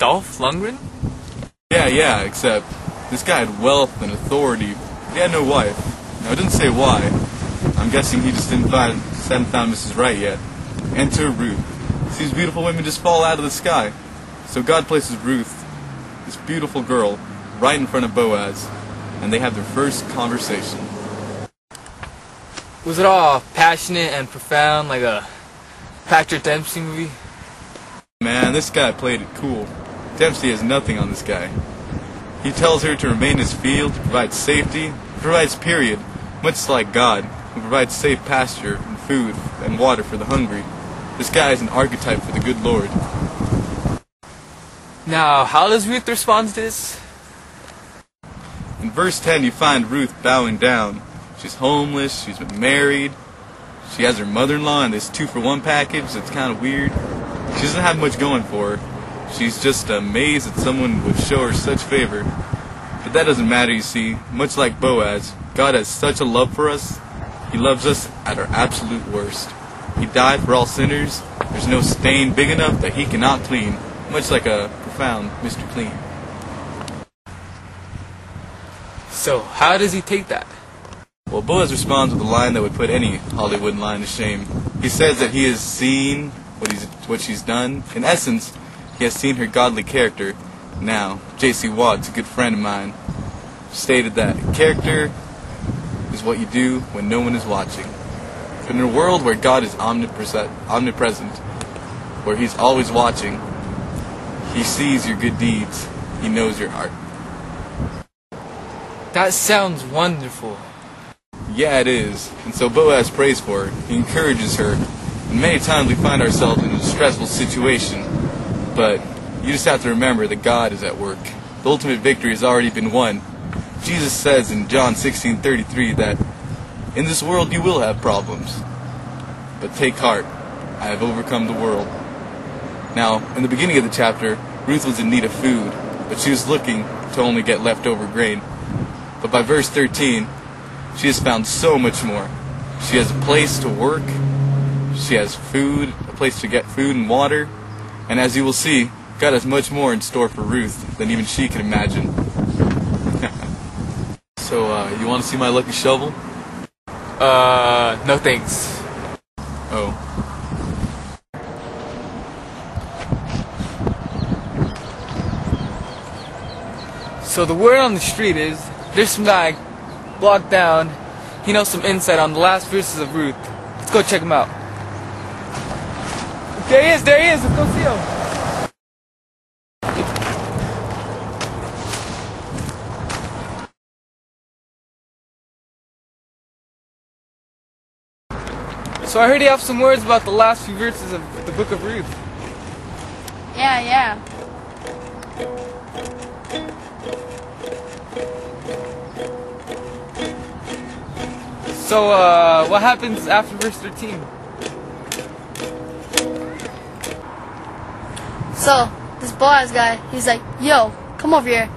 Dolph Lundgren? Yeah, except this guy had wealth and authority, but he had no wife. Now, it didn't say why. I'm guessing he just hadn't found Mrs. Right yet. Enter Ruth. These beautiful women just fall out of the sky. So God places Ruth, this beautiful girl, right in front of Boaz, and they have their first conversation. Was it all passionate and profound like a Patrick Dempsey movie? Man, this guy played it cool. Dempsey has nothing on this guy. He tells her to remain in his field, to provide safety, he provides period, much like God, who provides safe pasture and food and water for the hungry. This guy is an archetype for the good Lord. Now, how does Ruth respond to this? In verse 10, you find Ruth bowing down. She's homeless, she's been married, she has her mother-in-law in this 2-for-1 package that's kind of weird. She doesn't have much going for her. She's just amazed that someone would show her such favor. But that doesn't matter, you see. Much like Boaz, God has such a love for us. He loves us at our absolute worst. He died for all sinners. There's no stain big enough that he cannot clean. Much like a profound Mr. Clean. So, how does he take that? Well, Boaz responds with a line that would put any Hollywood line to shame. He says that he has seen what she's done. In essence, he has seen her godly character. Now, J.C. Watts, a good friend of mine, stated that character is what you do when no one is watching. But in a world where God is omnipresent, where he's always watching, he sees your good deeds. He knows your heart. That sounds wonderful. Yeah, it is. And so Boaz prays for her. He encourages her. And many times we find ourselves in a stressful situation. But you just have to remember that God is at work. The ultimate victory has already been won. Jesus says in John 16:33 that in this world you will have problems. But take heart. I have overcome the world. Now, in the beginning of the chapter, Ruth was in need of food, but she was looking to only get leftover grain. But by verse 13, she has found so much more. She has a place to work. She has food, a place to get food and water. And as you will see, God has much more in store for Ruth than even she can imagine. So, you want to see my lucky shovel? No thanks. Oh. So the word on the street is, there's some guy blocked down. He knows some insight on the last verses of Ruth. Let's go check him out. There he is, let's go see him. So I heard you have some words about the last few verses of the book of Ruth. Yeah. So, what happens after verse 13? So, this Boaz guy, he's like, yo, come over here.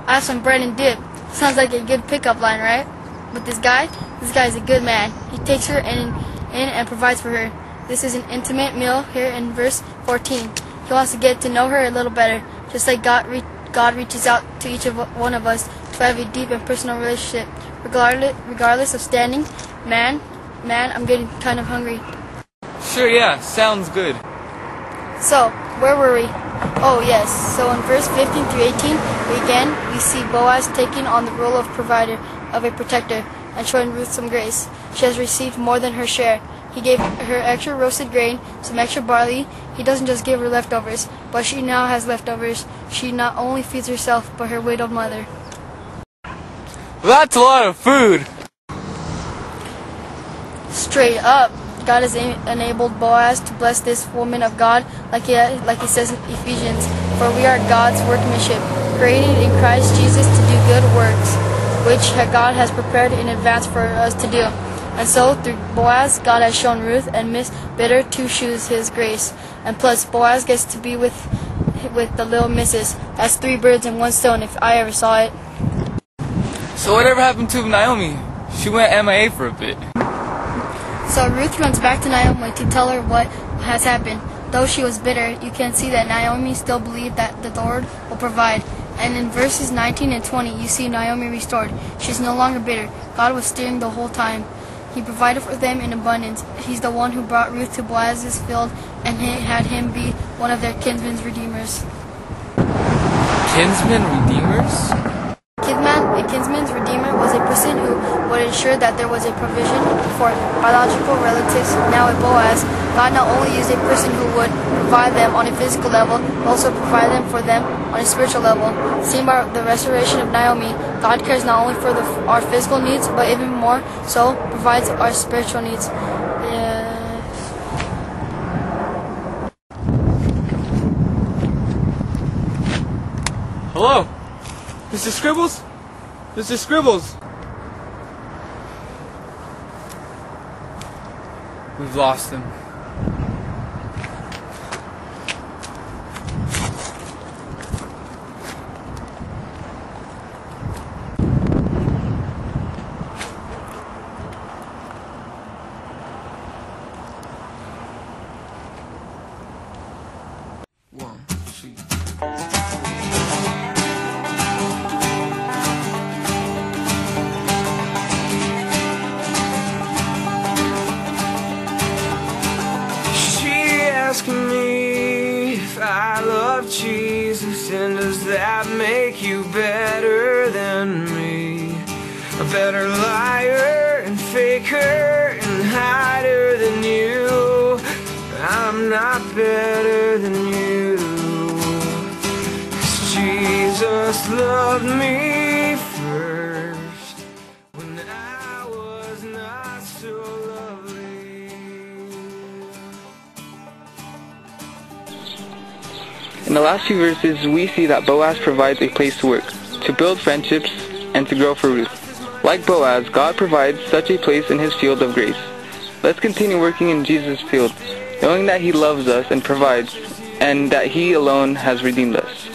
I have some bread and dip. Sounds like a good pickup line, right? But this guy is a good man. He takes her in and provides for her. This is an intimate meal here in verse 14. He wants to get to know her a little better, just like God reaches out to each one of us to have a deep and personal relationship, regardless of standing. Man, I'm getting kind of hungry. Sure, yeah, sounds good. So, where were we? Oh yes, so in verse 15 through 18, we see Boaz taking on the role of provider, of a protector, and showing Ruth some grace. She has received more than her share. He gave her extra roasted grain, some extra barley. He doesn't just give her leftovers, but she now has leftovers. She not only feeds herself, but her widowed mother. Well, that's a lot of food. Straight up, God has enabled Boaz to bless this woman of God, like he says in Ephesians, for we are God's workmanship, created in Christ Jesus to do good works, which God has prepared in advance for us to do. And so, through Boaz, God has shown Ruth and Miss Bitter to choose His grace. And plus, Boaz gets to be with the little missus. That's 3 birds and 1 stone, if I ever saw it. So whatever happened to Naomi? She went MIA for a bit. So Ruth runs back to Naomi to tell her what has happened. though she was bitter, you can see that Naomi still believed that the Lord will provide. And in verses 19 and 20, you see Naomi restored. She's no longer bitter. God was steering the whole time. He provided for them in abundance. He's the one who brought Ruth to Boaz's field and had him be one of their kinsman's redeemers. Kinsmen redeemers? A kinsman's redeemer was a person who would ensure that there was a provision for biological relatives. Now with Boaz, God not only used a person who would provide them on a physical level, but also provide them for them on a spiritual level. Seen by the restoration of Naomi, God cares not only for our physical needs, but even more so provides our spiritual needs. Hello? Mr. Scribbles? Mr. Scribbles! We've lost him. One, two. Asking me if I love Jesus, and does that make you better than me? A better liar and faker and hider than you. I'm not better than you, 'cause Jesus loved me first when I was not so lovely. In the last few verses, we see that Boaz provides a place to work, to build friendships, and to grow for Ruth. Like Boaz, God provides such a place in His field of grace. Let's continue working in Jesus' field, knowing that He loves us and provides, and that He alone has redeemed us.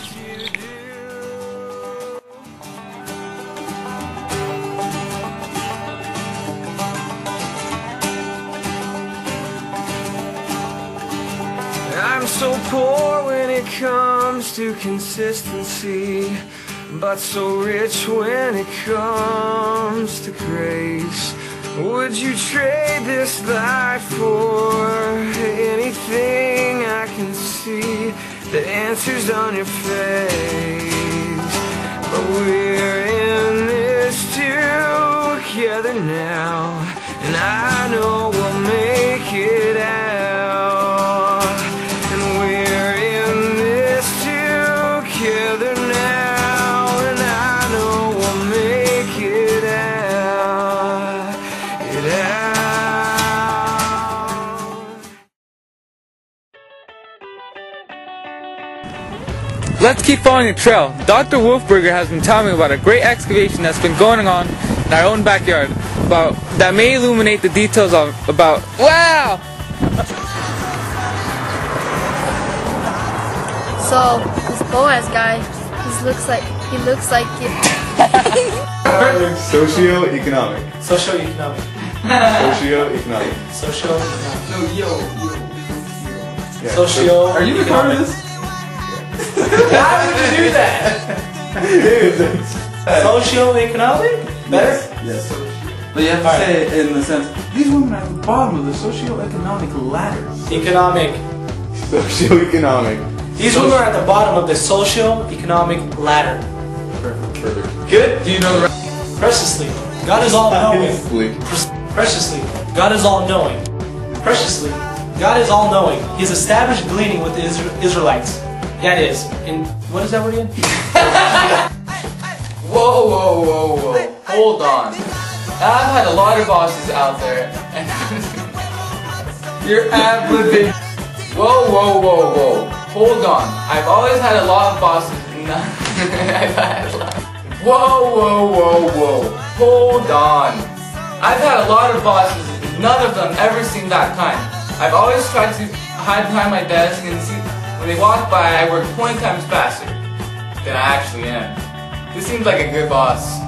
I'm so poor when it comes to consistency, but so rich when it comes to grace. Would you trade this life for anything I can see? The answer's on your face. But we're in this together now, and I know we'll make it out. And we're in this together now, and I know we'll make it out. Let's keep following the trail. Dr. Wolfberger has been telling me about a great excavation that's been going on in our own backyard that may illuminate the details about wow! So this Boaz guy, he looks like Socioeconomic. Socioeconomic. Socioeconomic. No, yo. Yeah. Socio. Are you recording this? Why would you do that? Socioeconomic? Better? Yes. But you have to say it in the sense, these women are at the bottom of the socioeconomic ladder. Economic. Socioeconomic. These women are at the bottom of the socioeconomic ladder. Perfect. Good? Do you know the Preciously. God is all knowing. Preciously. Preciously. God is all knowing. Preciously. God is all knowing. He's established gleaning with the Israelites. That is. In what is that word again? Whoa. Hold on. I've had a lot of bosses out there, and you're ad-libbing. Whoa. Hold on. I've always had a lot of bosses. Whoa. Hold on. I've had a lot of bosses. None of them ever seem that kind. I've always tried to hide behind my desk and see. When they walk by, I work 20 times faster than I actually am. This seems like a good boss.